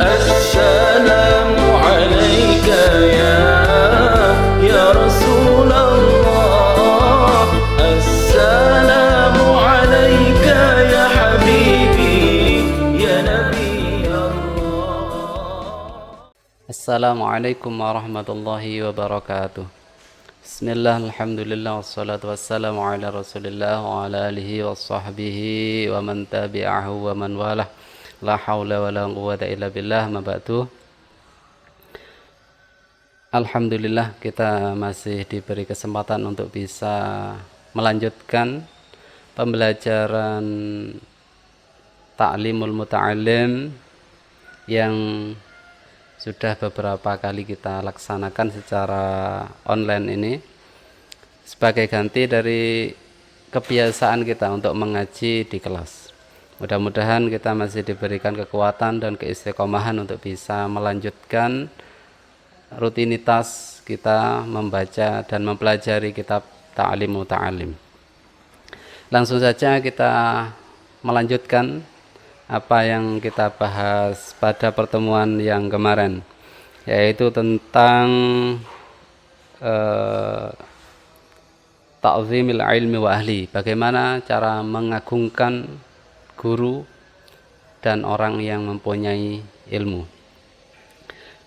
السلام عليك يا رسول الله. السلام عليك يا حبيبي يا نبي الله. Assalamualaikum warahmatullahi wabarakatuh. Bismillah, alhamdulillah, wassalatu wassalamu ala rasulillah wa ala alihi wa sahbihi wa man tabi'ahu wa man walah. La hawla wa la quwwata illa billah, ma ba'du. Alhamdulillah, kita masih diberi kesempatan untuk bisa melanjutkan pembelajaran Ta'limul Muta'allim yang sudah beberapa kali kita laksanakan secara online ini sebagai ganti dari kebiasaan kita untuk mengaji di kelas. Mudah-mudahan kita masih diberikan kekuatan dan keistiqomahan untuk bisa melanjutkan rutinitas kita membaca dan mempelajari kitab Ta'limul Muta'allim. Langsung saja kita melanjutkan apa yang kita bahas pada pertemuan yang kemarin, yaitu tentang ta'zimil ilmi wa ahli, bagaimana cara mengagungkan guru dan orang yang mempunyai ilmu.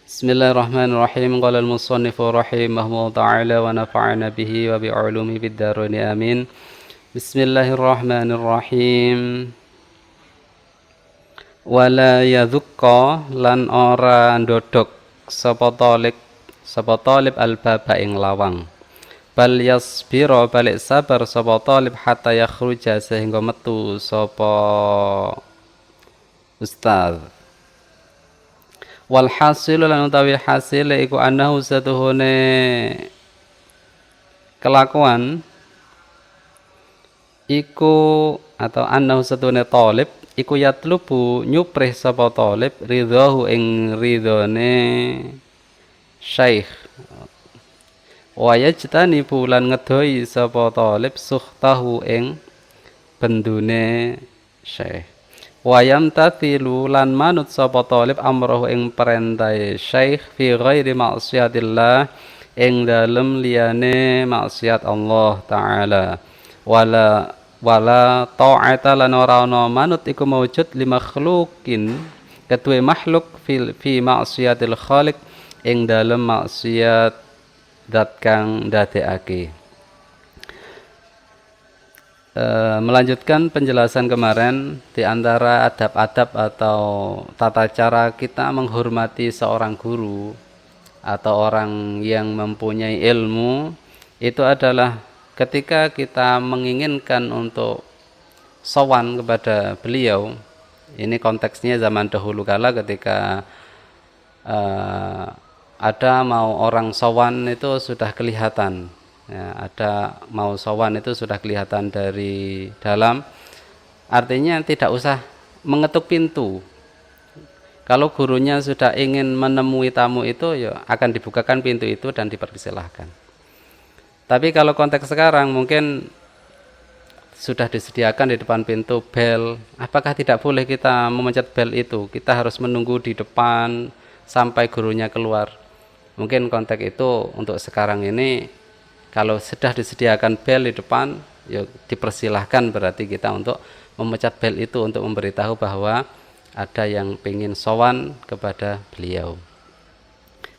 Bismillahirrahmanirrahim. Qala al-musannifu rahimahullahu ta'ala wa nafa'ana bihi wa bi'ulumi bid darain amin. Bismillahirrahmanirrahim. Wala yadhukka lan ora ndodhok sapa talib al-baba ing lawang. Bal yasbira balik sabar sapa talib hatta yakhruja sehingga metu sapa ustaz. Wal hasilu lan utawi hasil iku annahu satuhune kelakuan iku atau annahu satuhune talib iku yatlubu nyuprih sapa talib ridhahu ing ridhone syekh, wa yajtani bulan ngedoi sapa talib sukhtahu ing bendune syekh, wa yamtathilu lan manut sapa talib amrahu ing perintahe syekh fi ghairi maksiatillah ing dalem liyane maksiat Allah taala. Wala ta'ata lan ora ana manut iku maujud li makhluqin kedue makhluk fi maksiatil khaliq ing dalem maksiat zat kang ndadekake. Melanjutkan penjelasan kemarin, di antara adab-adab atau tata cara kita menghormati seorang guru atau orang yang mempunyai ilmu itu adalah ketika kita menginginkan untuk sowan kepada beliau. Ini konteksnya zaman dahulu kala ketika ada mau orang sowan itu sudah kelihatan ya, ada mau sowan itu sudah kelihatan dari dalam, artinya tidak usah mengetuk pintu. Kalau gurunya sudah ingin menemui tamu itu ya akan dibukakan pintu itu dan dipersilahkan. Tapi kalau konteks sekarang mungkin sudah disediakan di depan pintu bel, apakah tidak boleh kita memencet bel itu? Kita harus menunggu di depan sampai gurunya keluar. Mungkin konteks itu untuk sekarang ini kalau sudah disediakan bel di depan, ya dipersilahkan berarti kita untuk memencet bel itu untuk memberitahu bahwa ada yang ingin sowan kepada beliau.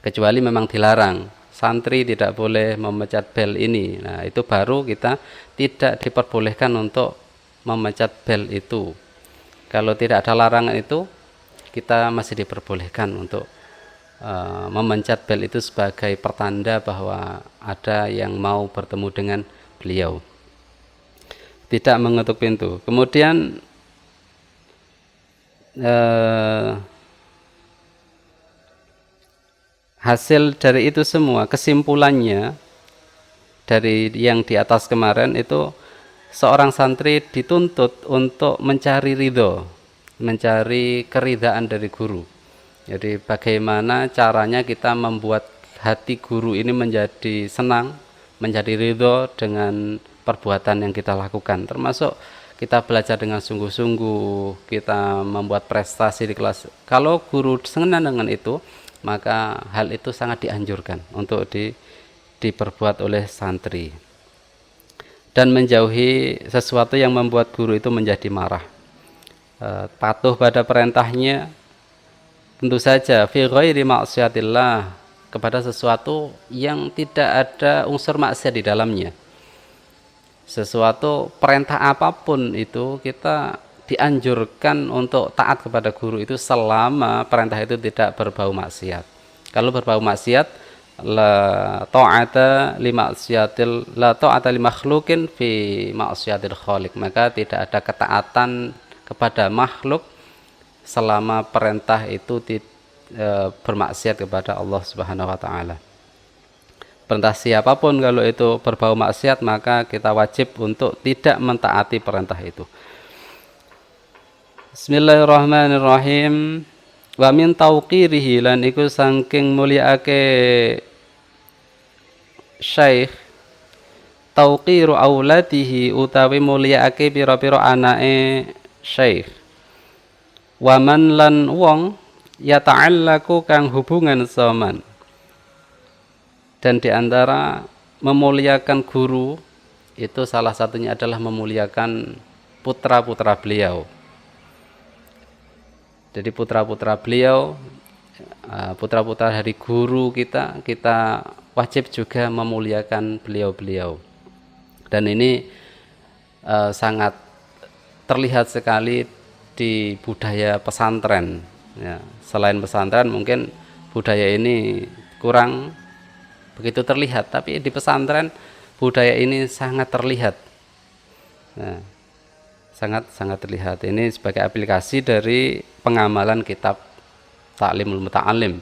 Kecuali memang dilarang. Santri tidak boleh memencet bel ini. Nah, itu baru kita tidak diperbolehkan untuk memencet bel itu. Kalau tidak ada larangan itu, kita masih diperbolehkan untuk memencet bel itu sebagai pertanda bahwa ada yang mau bertemu dengan beliau. Tidak mengetuk pintu. Kemudian hasil dari itu semua, kesimpulannya dari yang di atas kemarin itu, seorang santri dituntut untuk mencari ridho, mencari keridhaan dari guru. Jadi bagaimana caranya kita membuat hati guru ini menjadi senang, menjadi ridho dengan perbuatan yang kita lakukan. Termasuk kita belajar dengan sungguh-sungguh, kita membuat prestasi di kelas. Kalau guru senang dengan itu, maka hal itu sangat dianjurkan untuk diperbuat oleh santri. Dan menjauhi sesuatu yang membuat guru itu menjadi marah. Patuh pada perintahnya, tentu saja fi ghairi maksiatillah, kepada sesuatu yang tidak ada unsur maksiat di dalamnya. Sesuatu perintah apapun itu kita dianjurkan untuk taat kepada guru itu selama perintah itu tidak berbau maksiat. Kalau berbau maksiat, la ta'ata li makhluqin fi maksiatil khaliq, maka tidak ada ketaatan kepada makhluk selama perintah itu bermaksiat kepada Allah Subhanahu wa taala. Perintah siapapun kalau itu berbau maksiat, maka kita wajib untuk tidak mentaati perintah itu. Bismillahirrahmanirrahim. Wa min tauqirihi, lan iku saking mulyaake syekh, tauqiru auladihi, utawi mulyaake pira-pira anake syekh. Wa man lan wong yata'allaku kang hubungan saman. Dan diantara memuliakan guru itu salah satunya adalah memuliakan putra-putra beliau. Jadi putra-putra beliau, putra-putra dari guru kita wajib juga memuliakan beliau-beliau. Dan ini sangat terlihat sekali di budaya pesantren. Ya, selain pesantren mungkin budaya ini kurang begitu terlihat, tapi di pesantren budaya ini sangat terlihat. Nah, sangat terlihat. Ini sebagai aplikasi dari pengamalan kitab Ta'limul Muta'allim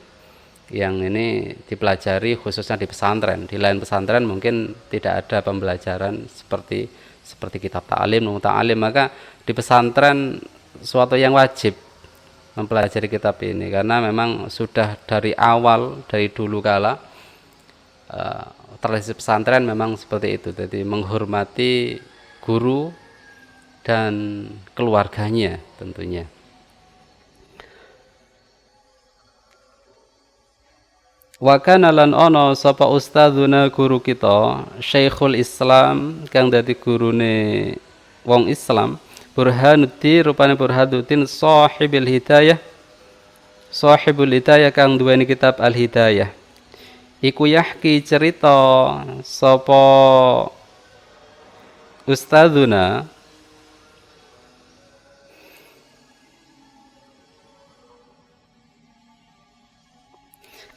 yang ini dipelajari khususnya di pesantren. Di lain pesantren mungkin tidak ada pembelajaran seperti kitab Ta'limul Muta'allim, maka di pesantren suatu yang wajib mempelajari kitab ini, karena memang sudah dari awal, dari dulu kala tradisi pesantren memang seperti itu. Jadi menghormati guru dan keluarganya tentunya. Wa kana lan ana sapa ustadzuna guru kita, Syekhul Islam kang dadi gurune wong Islam, Burhanuddin, rupane Burhanuddin sahibul hidayah, sahibul hidayah kang duweni kitab Al-Hidayah. Iku yahki cerita sapa ustadzuna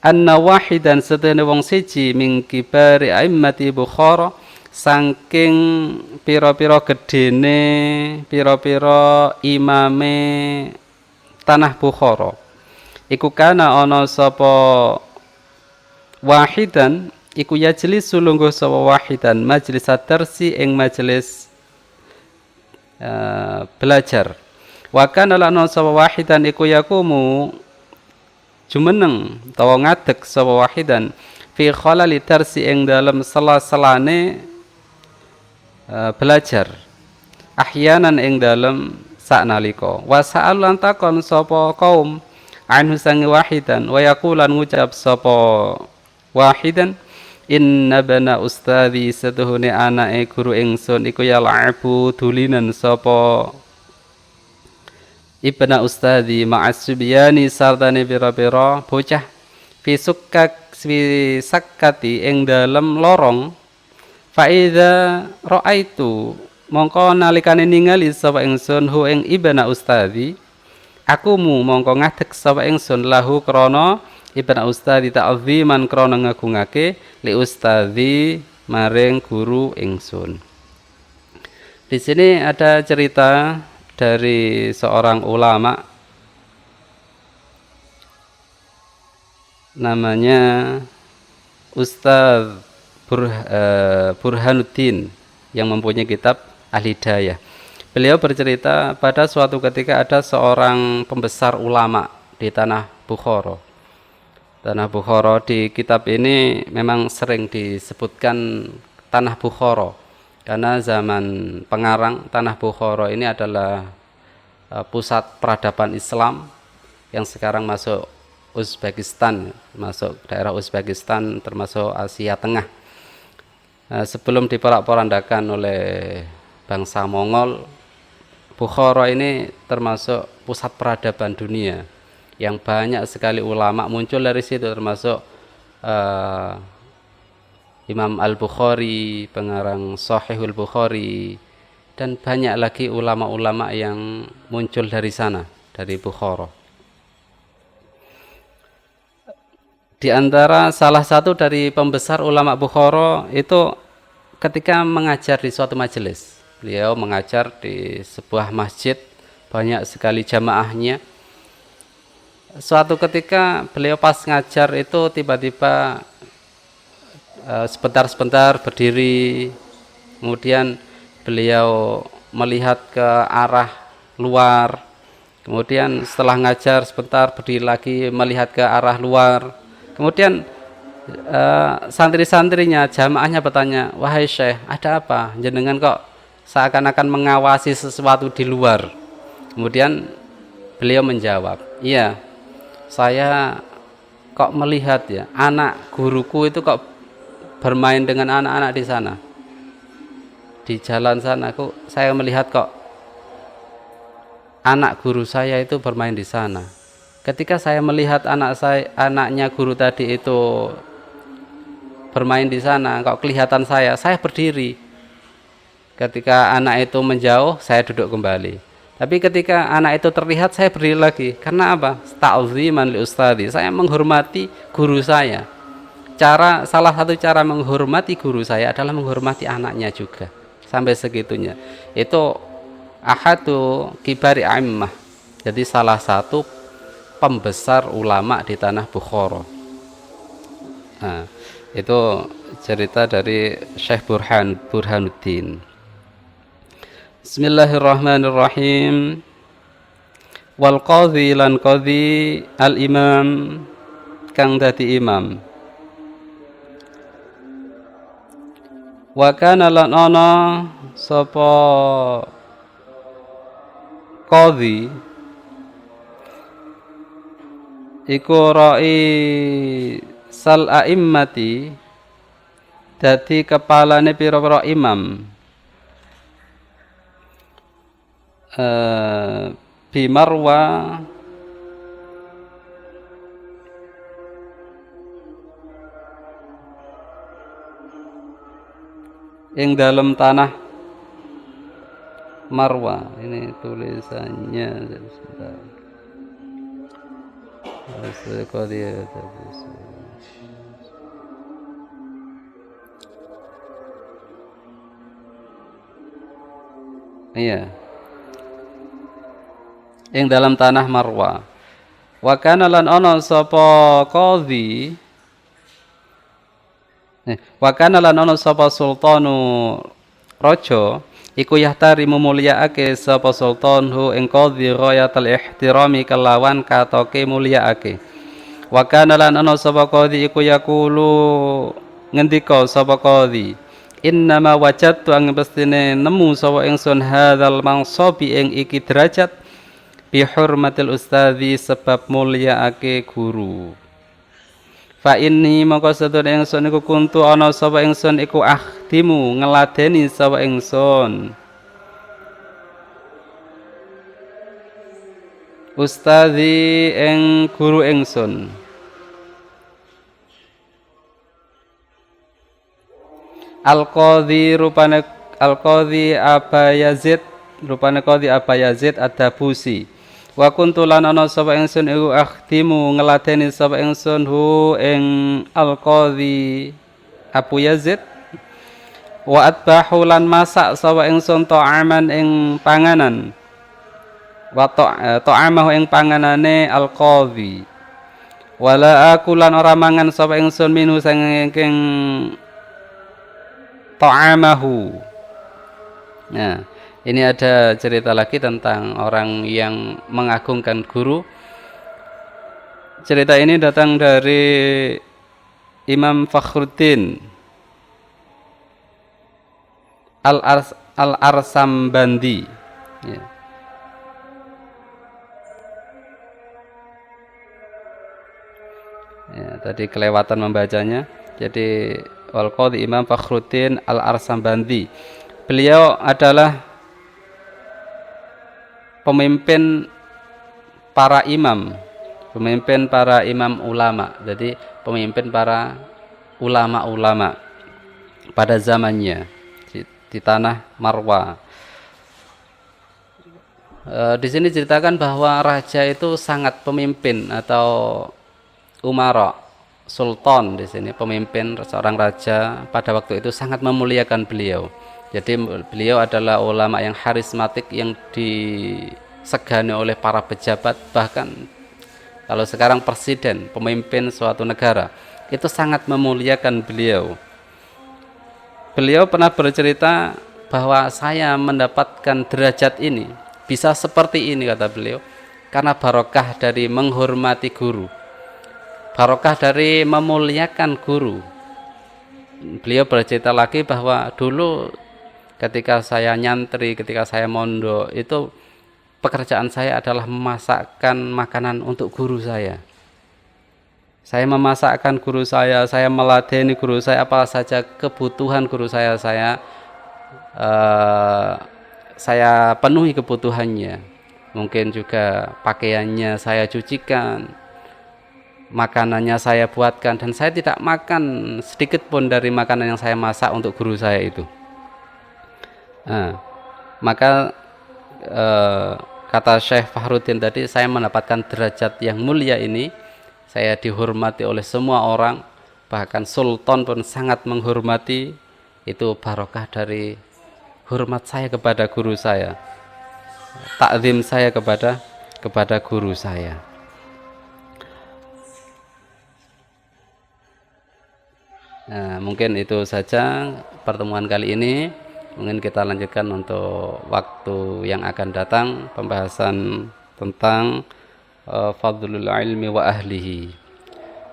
anna wahidan sedene wong siji min kibari aimmati Bukhara, saking pira-pira gedene pira-pira imame tanah Bukhara, iku kana ana sapa wahidan, iku yajlis sulungguh sapa wahidan majlis adarsi ing majelis belajar. Wa kana lan sapa wahidan iku yakumu jumeneng utawa ngadeg sapa wahidan fi khalali darsi ing dalem sela-selane belajar, ahyanan ing dalem saknalika. Wa sa'al lan takon sapa kaum anhu sangi wahidan, wa yaqulan ngucap sapa wahidan, inna bana ustadzi, setuhune anake guru ingsun iku yal'abu dulinan sapa ibna ustadzi ma'as subyani sartane pira-pira bocah fi sakkati ing dalem lorong. Fa idza ra'aitu, mongko nalikane ningali sapa ingsun hu ing ibna ustadzi, akumu mongko ngadeg sapa ingsun lahu krana ibna ustadzi ta'ziman krana ngagungake li ustadzi maring guru ingsun. Di sini ada cerita dari seorang ulama namanya Ustadz Burhanuddin yang mempunyai kitab Al-Hidayah. Beliau bercerita pada suatu ketika ada seorang pembesar ulama di tanah Bukhara. Tanah Bukhara, di kitab ini memang sering disebutkan tanah Bukhara Karena zaman pengarang tanah Bukhara ini adalah pusat peradaban Islam yang sekarang masuk Uzbekistan, masuk daerah Uzbekistan termasuk Asia Tengah. Sebelum diporak-porandakan oleh bangsa Mongol, Bukhara ini termasuk pusat peradaban dunia yang banyak sekali ulama muncul dari situ, termasuk Imam Al-Bukhari, pengarang Sahihul Bukhari, dan banyak lagi ulama-ulama yang muncul dari sana, dari Bukhara. Di antara salah satu dari pembesar ulama Bukhara itu ketika mengajar di suatu majelis, beliau mengajar di sebuah masjid, banyak sekali jamaahnya. Suatu ketika beliau pas ngajar itu tiba-tiba sebentar-sebentar berdiri, kemudian beliau melihat ke arah luar, kemudian setelah ngajar sebentar berdiri lagi melihat ke arah luar, kemudian santri-santrinya, jamaahnya bertanya, "Wahai Syekh, ada apa? Jenengan kok seakan-akan mengawasi sesuatu di luar?" Kemudian beliau menjawab, "Iya, saya kok melihat ya, anak guruku itu kok bermain dengan anak-anak di sana. Di jalan sana saya melihat kok anak guru saya itu bermain di sana. Ketika saya melihat anaknya guru tadi itu bermain di sana, kok kelihatan saya berdiri. Ketika anak itu menjauh, saya duduk kembali. Tapi ketika anak itu terlihat, saya berdiri lagi. Karena apa? Ta'ziman li ustadzi. Saya menghormati guru saya. Salah satu cara menghormati guru saya adalah menghormati anaknya juga. Sampai segitunya. Itu ahadu kibari a'immah. Jadi salah satu pembesar ulama di tanah Bukhara. Nah, itu cerita dari Syekh Burhanuddin. Bismillahirrahmanirrahim. Wal qadhi lan qadhi al imam kang dadi imam. Wa kana lan ana sapa qadhi iku ra'i sal a'immati, dadi kepalane pira-pira imam, bi Marwa ing dalam tanah Marwa. Ini tulisannya sebentar. Iya. Ing dalam tanah Marwa. Wa kana lan ana sapa qadhi, wa kana lan ana sapa sultanu raja iku yahtari memuliaake sapa sultan hu ing qadhi ghayatul ihtirami kelawan katoke mulyaake. Wa kana lan ana sapa qadhi iku yaqulu ngendika sapa qadhi, innama wajadtu ang pestine nemu sapa ingsun hadzal mangsabi ing iki derajat bi hurmatil ustadzi sebab mulyaake guru. Fa inni mongko sedune ingsun iku kuntu ana sapa ingsun iku akhdimu ngeladeni sapa ingsun ustadzi ing guru ingsun. Al-Qadhi rupane Al-Qadhi Aba Yazid, rupane Qadhi Aba Yazid Ad-Dabusi. Wa kuntu lan ana sapa ingsun iku akhdimu ngeladeni sapa ingsun hu ing Al-Qadhi Abu Yazid. Wa atbahu lan masak sapa ingsun ta'aman ing panganan. Wa ta'amahu ing panganane Al-Qadhi. Wala aku lan ora mangan sapa ingsun minhu saking ta'amahu. Nah, ini ada cerita lagi tentang orang yang mengagungkan guru. Cerita ini datang dari Imam Fakhruddin Al-Arsambandi. Ya. Ya, tadi kelewatan membacanya. Jadi Al-Qadhi Imam Fakhruddin Al-Arsambandi. Beliau adalah pemimpin para imam, pemimpin para imam ulama. Jadi pemimpin para ulama-ulama pada zamannya di tanah Marwa. Di sini ceritakan bahwa raja itu sangat pemimpin atau umara, sultan di sini pemimpin seorang raja pada waktu itu sangat memuliakan beliau. Jadi beliau adalah ulama yang harismatik yang disegani oleh para pejabat, bahkan kalau sekarang presiden, pemimpin suatu negara itu sangat memuliakan beliau. Beliau pernah bercerita bahwa saya mendapatkan derajat ini, bisa seperti ini kata beliau, karena barokah dari menghormati guru, barokah dari memuliakan guru. Beliau bercerita lagi bahwa dulu ketika saya nyantri, ketika saya mondok, itu pekerjaan saya adalah memasakkan makanan untuk guru saya. Saya memasakkan guru saya meladeni guru saya, apa saja kebutuhan guru saya penuhi kebutuhannya. Mungkin juga pakaiannya saya cucikan, makanannya saya buatkan, dan saya tidak makan sedikit pun dari makanan yang saya masak untuk guru saya itu. Maka kata Syekh Fakhruddin tadi, saya mendapatkan derajat yang mulia ini, saya dihormati oleh semua orang, bahkan sultan pun sangat menghormati. Itu barokah dari hormat saya kepada guru saya, takzim saya kepada guru saya. Mungkin itu saja pertemuan kali ini. Mungkin kita lanjutkan untuk waktu yang akan datang, pembahasan tentang fadlul ilmi wa ahlihi.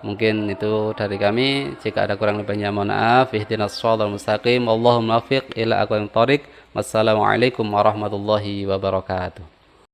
Mungkin itu dari kami. Jika ada kurang lebihnya mohon maaf. Ihdinas shiratal mustaqim. Wallahul muwaffiq ila aqwamit thoriq. Wassalamualaikum warahmatullahi wabarakatuh.